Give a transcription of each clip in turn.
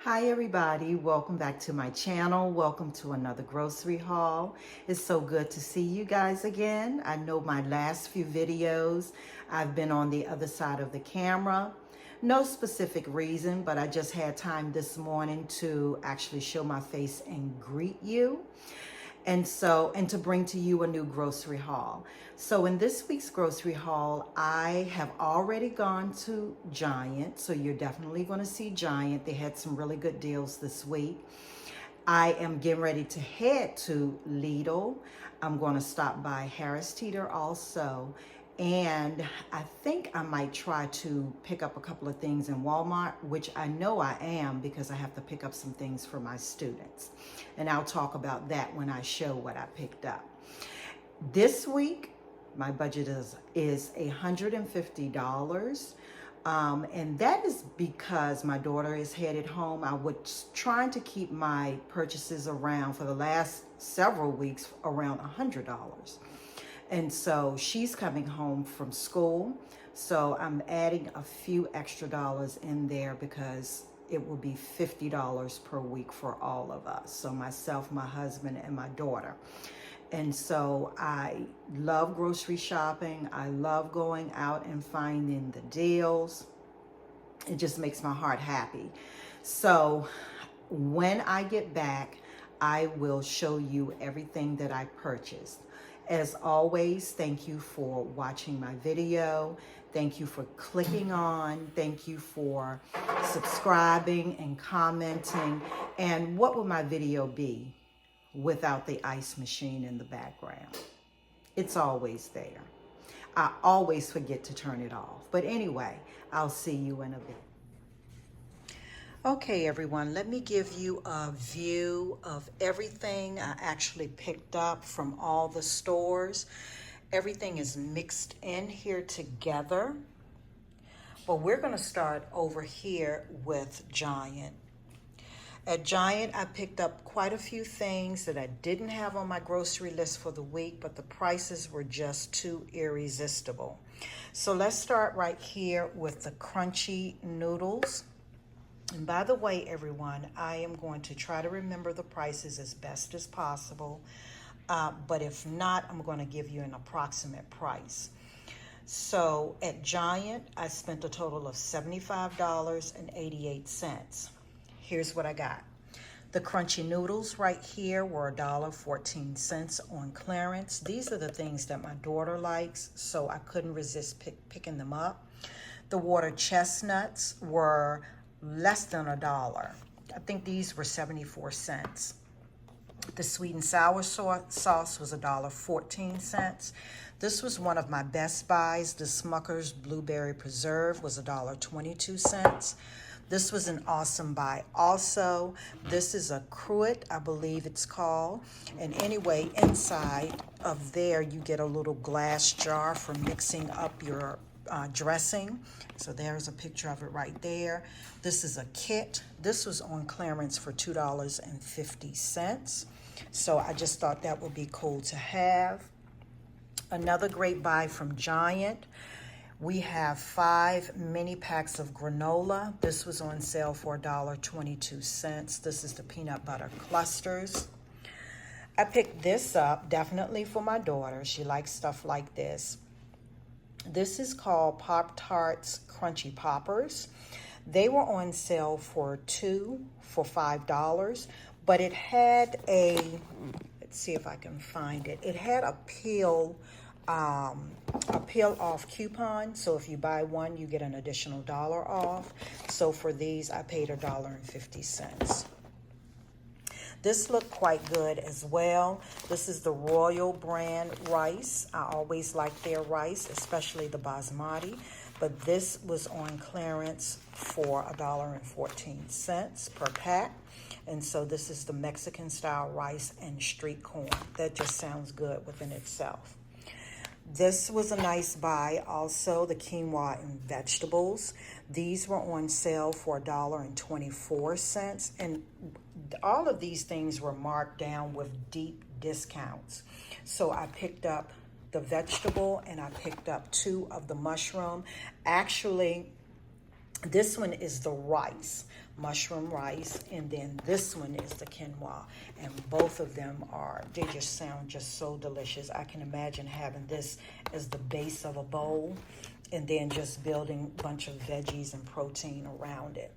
Hi everybody, welcome back to my channel. Welcome to another grocery haul. It's so good to see you guys again. I know my last few videos I've been on the other side of the camera. No specific reason, but I just had time this morning to actually show my face and greet you. And to bring to you a new grocery haul. So in this week's grocery haul, I have already gone to Giant. So you're definitely going to see Giant. They had some really good deals this week. I am getting ready to head to Lidl. I'm going to stop by Harris Teeter also. And I think I might try to pick up a couple of things in Walmart, which I know I am because I have to pick up some things for my students. And I'll talk about that when I show what I picked up. This week, my budget is $150. And that is because my daughter is headed home. I was trying to keep my purchases around for the last several weeks around $100. And so she's coming home from school. So I'm adding a few extra dollars in there because it will be $50 per week for all of us. So myself, my husband, and my daughter. And so I love grocery shopping. I love going out and finding the deals. It just makes my heart happy. So when I get back, I will show you everything that I purchased. As always, thank you for watching my video. Thank you for clicking on. Thank you for subscribing and commenting. And what would my video be without the ice machine in the background? It's always there. I always forget to turn it off. But anyway, I'll see you in a bit. Okay, everyone, let me give you a view of everything I actually picked up from all the stores. Everything is mixed in here together. But we're going to start over here with Giant. At Giant, I picked up quite a few things that I didn't have on my grocery list for the week, but the prices were just too irresistible. So let's start right here with the crunchy noodles. And by the way, everyone, I am going to try to remember the prices as best as possible. But if not, I'm going to give you an approximate price. So at Giant, I spent a total of $75.88. Here's what I got. The crunchy noodles right here were $1.14 on clearance. These are the things that my daughter likes, so I couldn't resist picking them up. The water chestnuts were less than $1. I think these were 74 cents. The sweet and sour sauce was $1.14. This was one of my best buys. The Smucker's Blueberry Preserve was $1.22. This was an awesome buy also. This is a cruet, I believe it's called. And anyway, inside of there, you get a little glass jar for mixing up your dressing. So there's a picture of it right there. This is a kit. This was on clearance for $2.50. So I just thought that would be cool to have. Another great buy from Giant. We have 5 mini packs of granola. This was on sale for $1.22. This is the peanut butter clusters. I picked this up definitely for my daughter. She likes stuff like this. This is called Pop-Tarts Crunchy Poppers. They were on sale for 2 for $5, but it had a, let's see if I can find it. It had a peel off coupon. So if you buy one, you get an additional $1 off. So for these, I paid $1.50. This looked quite good as well. This is the Royal brand rice. I always like their rice, especially the basmati. But this was on clearance for $1.14 per pack. And so this is the Mexican style rice and street corn. That just sounds good within itself. This was a nice buy also, the quinoa and vegetables. These were on sale for $1.24. And all of these things were marked down with deep discounts. So I picked up the vegetable and I picked up 2 of the mushroom. Actually, this one is the rice, mushroom rice, and then this one is the quinoa. And both of them they just sound just so delicious. I can imagine having this as the base of a bowl and then just building a bunch of veggies and protein around it.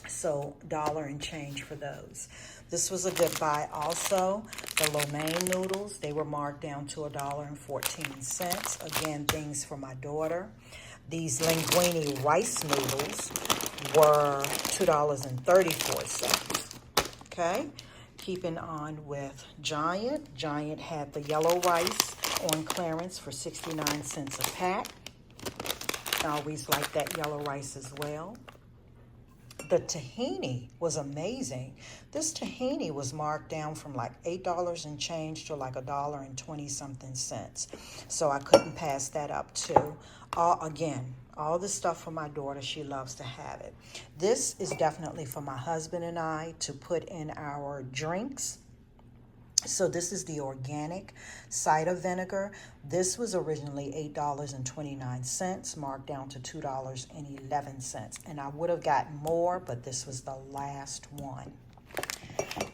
So $1 and change for those. This was a good buy also. The lo mein noodles, they were marked down to $1.14. Again, things for my daughter. These linguine rice noodles were $2.34. Okay, keeping on with Giant. Giant had the yellow rice on clearance for 69 cents a pack. I always like that yellow rice as well. The tahini was amazing. This tahini was marked down from like $8 and change to like $1.20 something. So I couldn't pass that up too. Again, all the stuff for my daughter, she loves to have it. This is definitely for my husband and I to put in our drinks. So this is the organic cider vinegar. This was originally $8.29, marked down to $2.11. And I would have gotten more, but this was the last one.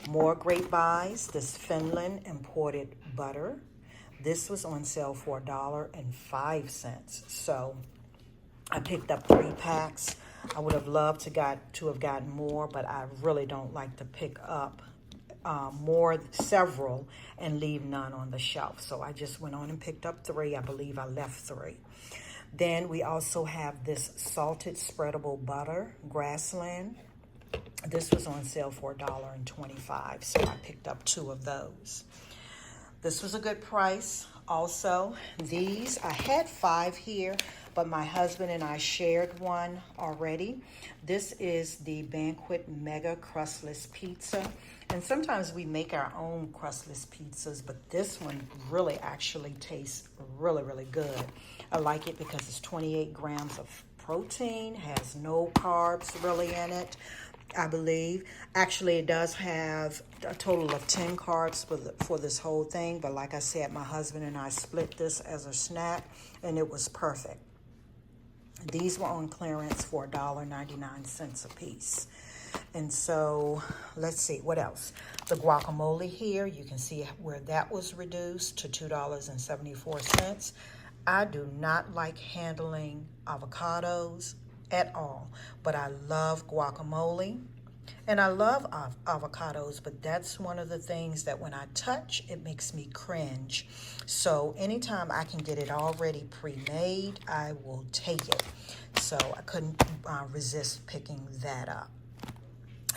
More great buys. This Finland imported butter. This was on sale for $1.05. So I picked up 3 packs. I would have loved to have gotten more, but I really don't like to pick up several, and leave none on the shelf. So I just went on and picked up 3. I believe I left 3. Then we also have this salted spreadable butter, Grassland. This was on sale for $1.25. So I picked up 2 of those. This was a good price also. These, I had 5 here, but my husband and I shared one already. This is the Banquet Mega Crustless Pizza. And sometimes we make our own crustless pizzas, but this one really actually tastes really, really good. I like it because it's 28 grams of protein, has no carbs really in it, I believe. Actually, it does have a total of 10 carbs for this whole thing. But like I said, my husband and I split this as a snack, and it was perfect. These were on clearance for $1.99 a piece. And so, let's see, what else? The guacamole here, you can see where that was reduced to $2.74. I do not like handling avocados at all, but I love guacamole. And I love avocados, but that's one of the things that when I touch, it makes me cringe. So anytime I can get it already pre-made, I will take it. So I couldn't resist picking that up.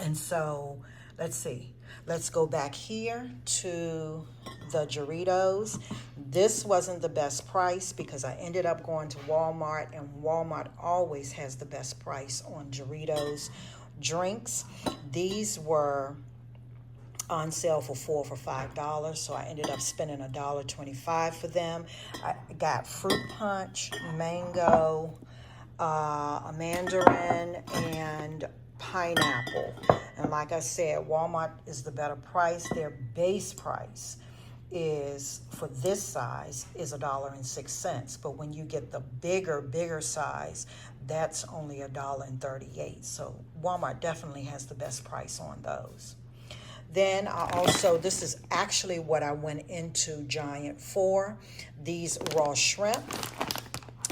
And so, let's see. Let's go back here to the Doritos. This wasn't the best price because I ended up going to Walmart, and Walmart always has the best price on Doritos drinks. These were on sale for $4 for $5, so I ended up spending $1.25 for them. I got fruit punch, mango, a mandarin, and pineapple. And like I said, Walmart is the better price. Their base price is, for this size, is $1.06. But when you get the bigger size, that's only $1.38. So Walmart definitely has the best price on those. Then this is actually what I went into Giant for. These raw shrimp.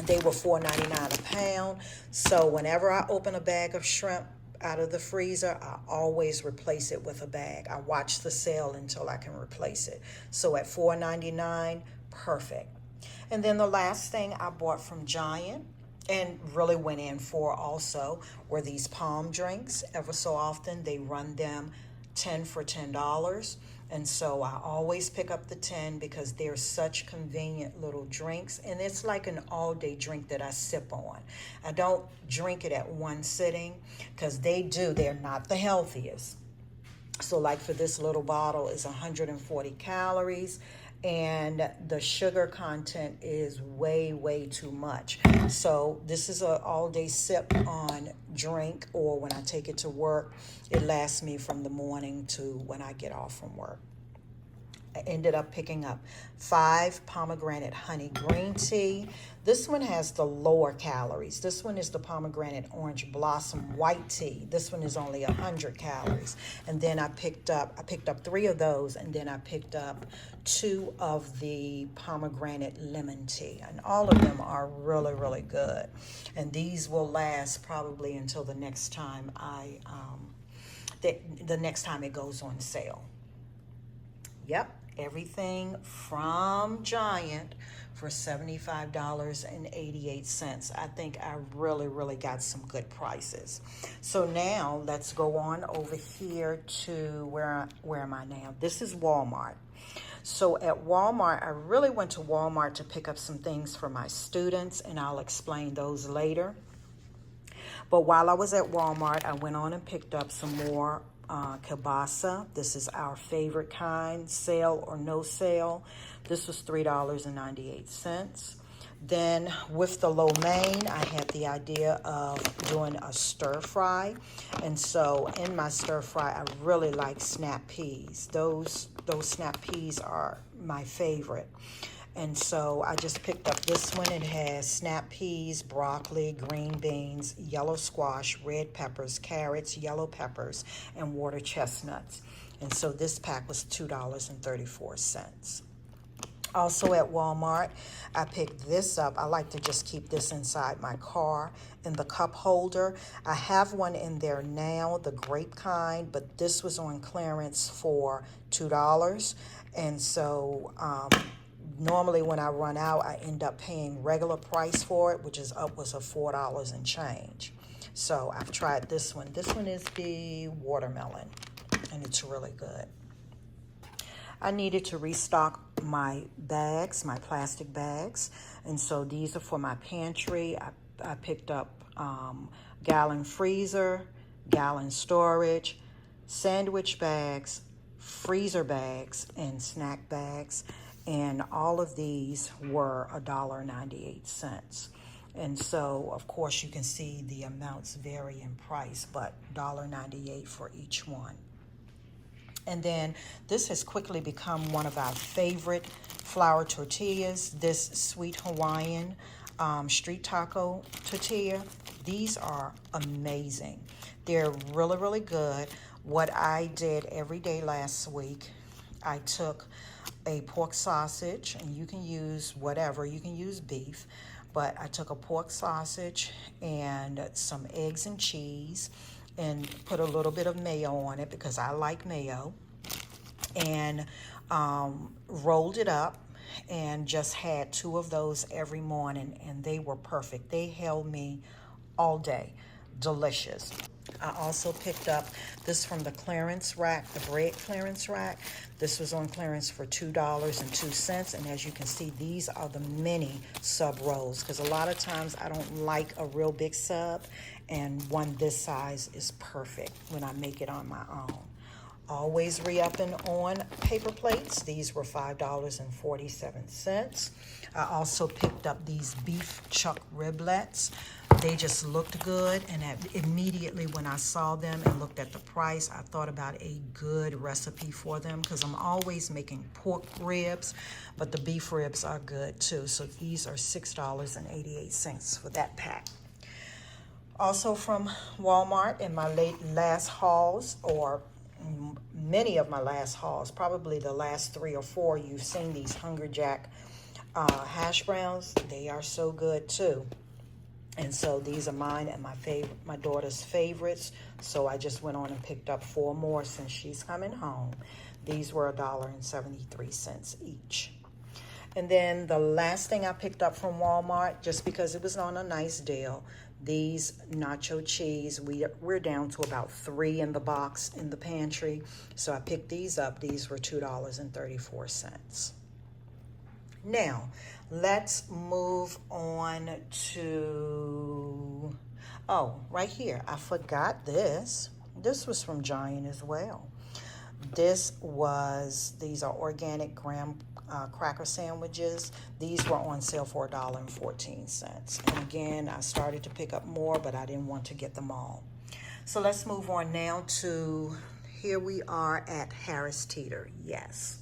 They were $4.99 a pound. So whenever I open a bag of shrimp out of the freezer, I always replace it with a bag. I watch the sale until I can replace it. So at $4.99, perfect. And then the last thing I bought from Giant and really went in for also were these palm drinks. Ever so often they run them 10 for $10. And so I always pick up the 10 because they're such convenient little drinks. And it's like an all-day drink that I sip on. I don't drink it at one sitting because they're not the healthiest. So like for this little bottle is 140 calories, and the sugar content is way too much. So this is a all-day sip on drink, or when I take it to work, it lasts me from the morning to when I get off from work. I ended up picking up 5 pomegranate honey green tea. This one has the lower calories. This one is the pomegranate orange blossom white tea. This one is only 100 calories. And then I picked up 3 of those, and then I picked up 2 of the pomegranate lemon tea. And all of them are really good. And these will last probably until the next time the next time it goes on sale. Yep, everything from Giant for $75.88. I think I really got some good prices. So now let's go on over here to where am I now? This is Walmart. So at Walmart, I really went to Walmart to pick up some things for my students, and I'll explain those later. But while I was at Walmart, I went on and picked up some more kielbasa. This is our favorite kind, sale or no sale. This was $3.98. Then with the lo mein, I had the idea of doing a stir fry. And so in my stir fry, I really like snap peas. Those snap peas are my favorite. And so I just picked up this one. It has snap peas, broccoli, green beans, yellow squash, red peppers, carrots, yellow peppers, and water chestnuts. And so this pack was $2.34. Also at Walmart, I picked this up. I like to just keep this inside my car in the cup holder. I have one in there now, the grape kind, but this was on clearance for $2. And so normally when I run out, I end up paying regular price for it, which is upwards of $4 and change. So I've tried this one. This one is the watermelon, and it's really good. I needed to restock my bags, my plastic bags, and so these are for my pantry. I picked up gallon freezer, gallon storage, sandwich bags, freezer bags, and snack bags. And all of these were $1.98. And so, of course, you can see the amounts vary in price, but $1.98 for each one. And then this has quickly become one of our favorite flour tortillas, this sweet Hawaiian street taco tortilla. These are amazing. They're really good. What I did every day last week, I took a pork sausage, and you can use whatever, you can use beef, but I took a pork sausage and some eggs and cheese and put a little bit of mayo on it because I like mayo, and rolled it up and just had 2 of those every morning, and they were perfect. They held me all day. Delicious. I also picked up this from the clearance rack, the bread clearance rack. This was on clearance for $2.02. And as you can see, these are the mini sub rolls, because a lot of times I don't like a real big sub, and one this size is perfect when I make it on my own. Always re-upping on paper plates. These were $5.47. I also picked up these beef chuck riblets. They just looked good, and immediately when I saw them and looked at the price, I thought about a good recipe for them, because I'm always making pork ribs, but the beef ribs are good too. So these are $6.88 for that pack. Also from Walmart, in my last hauls, or many of my last hauls, probably the last 3 or 4, you've seen these Hunger Jack hash browns. They are so good too. And so these are mine and my daughter's favorites. So I just went on and picked up 4 more since she's coming home. These were $1.73 each. And then the last thing I picked up from Walmart, just because it was on a nice deal, these nacho cheese. We're down to about 3 in the box in the pantry. So I picked these up. These were $2.34. Now, let's move on to, right here. I forgot this. This was from Giant as well. These are organic graham cracker sandwiches. These were on sale for $1.14. And again, I started to pick up more, but I didn't want to get them all. So let's move on now to, here we are at Harris Teeter. Yes.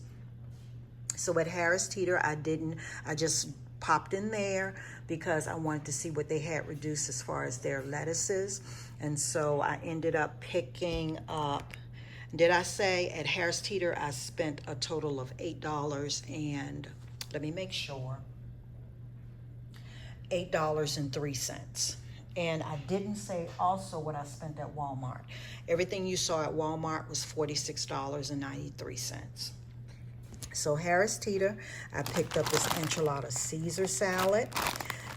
So at Harris Teeter, I just popped in there because I wanted to see what they had reduced as far as their lettuces. And so I ended up picking up, did I say at Harris Teeter I spent a total of $8 and, let me make sure, $8.03. And I didn't say also what I spent at Walmart. Everything you saw at Walmart was $46.93. So Harris Teeter, I picked up this enchilada Caesar salad.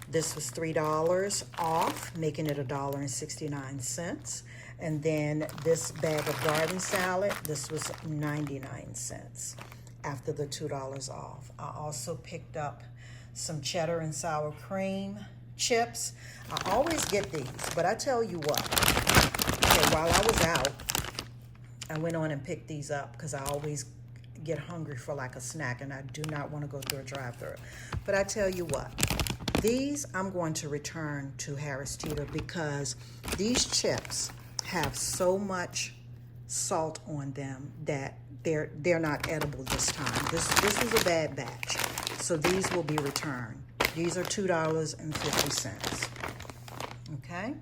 This was $3 off, making it $1.69. And then this bag of garden salad, this was 99 cents after the $2 off. I also picked up some cheddar and sour cream chips. I always get these, but I tell you what, okay, while I was out, I went on and picked these up because I always get hungry for like a snack and I do not want to go through a drive-thru. But I tell you what, these I'm going to return to Harris Teeter because these chips have so much salt on them that they're not edible this time. This was a bad batch. So these will be returned. These are $2.50. Okay,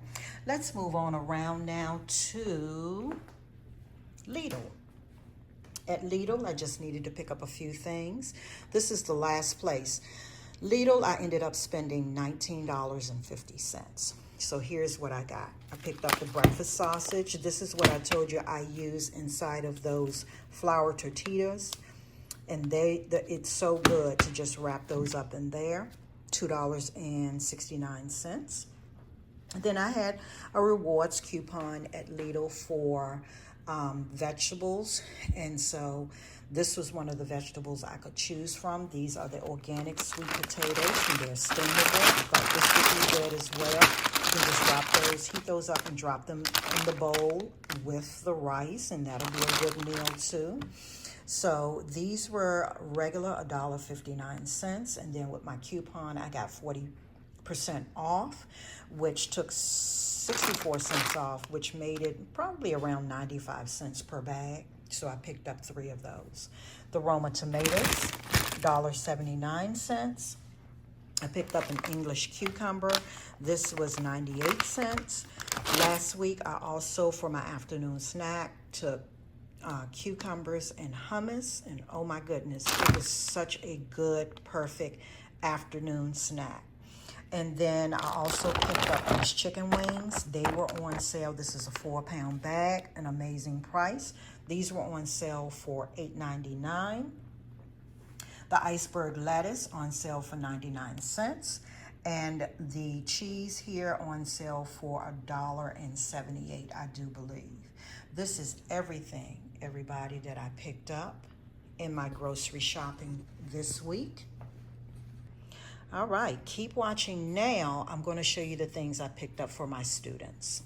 let's move on around now to Lidl. At Lidl, I just needed to pick up a few things. This is the last place. Lidl, I ended up spending $19.50. So here's what I got. I picked up the breakfast sausage. This is what I told you I use inside of those flour tortillas. And it's so good to just wrap those up in there. $2.69. Then I had a rewards coupon at Lidl for vegetables. And so this was one of the vegetables I could choose from. These are the organic sweet potatoes, and they're steamable. I thought this would be good as well. You can just drop those, heat those up and drop them in the bowl with the rice, and that'll be a good meal too. So these were regular $1.59, and then with my coupon, I got 40% off, which took 64 cents off, which made it probably around 95 cents per bag. So I picked up 3 of those. The Roma tomatoes, $1.79. I picked up an English cucumber. This was 98 cents. Last week, I also, for my afternoon snack, took cucumbers and hummus. And oh my goodness, it was such a good, perfect afternoon snack. And then I also picked up these chicken wings. They were on sale. This is a 4-pound bag, an amazing price. These were on sale for $8.99. The iceberg lettuce on sale for 99 cents. And the cheese here on sale for $1.78, I do believe. This is everything, everybody, that I picked up in my grocery shopping this week. All right, keep watching. Now I'm going to show you the things I picked up for my students.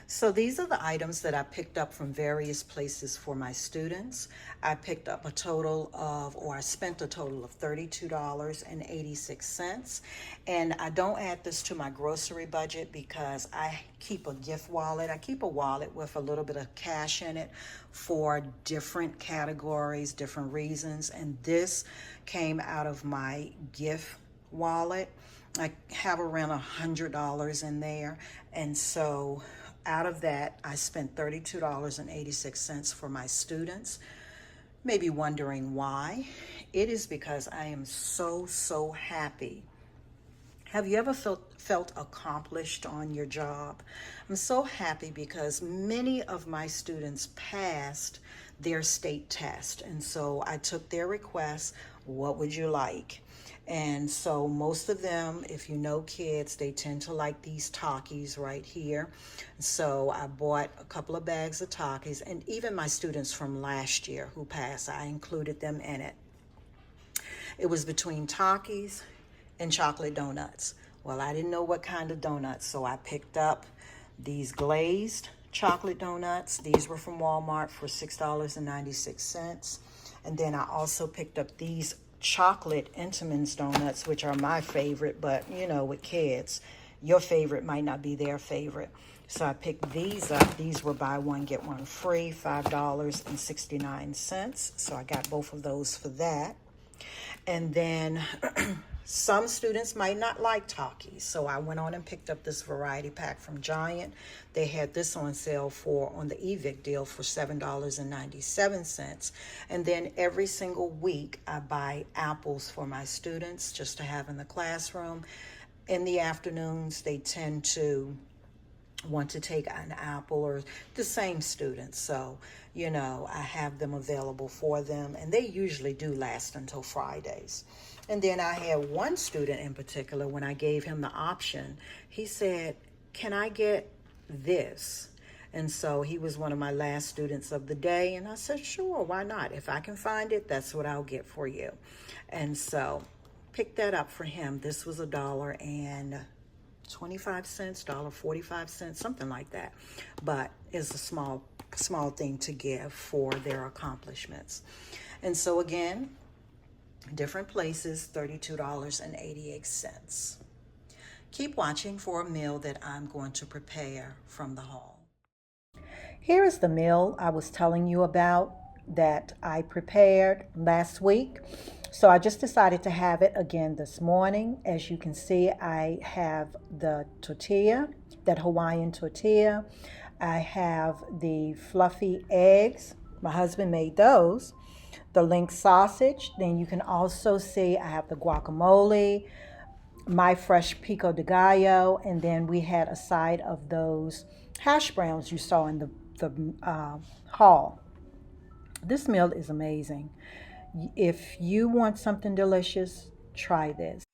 So these are the items that I picked up from various places for my students. I picked up a total of, or I spent a total of $32.86. And I don't add this to my grocery budget because I keep a gift wallet. I keep a wallet with a little bit of cash in it for different categories, different reasons. And this came out of my gift wallet. I have around $100 in there. And so out of that, I spent $32.86 for my students. Maybe wondering why. It is because I am so happy. Have you ever felt accomplished on your job? I'm so happy because many of my students passed their state test. And so I took their request, what would you like? And so most of them, if you know kids, they tend to like these Takis right here. So I bought a couple of bags of Takis, and even my students from last year who passed, I included them in it. It was between Takis and chocolate donuts. Well, I didn't know what kind of donuts, so I picked up these glazed chocolate donuts. These were from Walmart for $6.96. And then I also picked up these chocolate Entenmann's donuts, which are my favorite, but you know, with kids, your favorite might not be their favorite. So I picked these up. These were buy one, get one free, $5.69. So I got both of those for that. And then some students might not like Takis, so I went on and picked up this variety pack from Giant. They had this on sale on the Evic deal for $7.97. And then every single week I buy apples for my students just to have in the classroom. In the afternoons, they tend to want to take an apple, or the same students, so you know, I have them available for them, and they usually do last until Fridays. And then I had one student in particular, when I gave him the option, he said, can I get this? And so he was one of my last students of the day, and I said, sure, why not? If I can find it, that's what I'll get for you. And so picked that up for him. This was $1.25, $1.45, something like that. But it's a small thing to give for their accomplishments. And so again, different places, $32.88. Keep watching for a meal that I'm going to prepare from the haul. Here is the meal I was telling you about that I prepared last week. So I just decided to have it again this morning. As you can see, I have the tortilla, that Hawaiian tortilla. I have the fluffy eggs. My husband made those. The link sausage. Then you can also see I have the guacamole, my fresh pico de gallo, and then we had a side of those hash browns you saw in the haul. This meal is amazing. If you want something delicious, try this.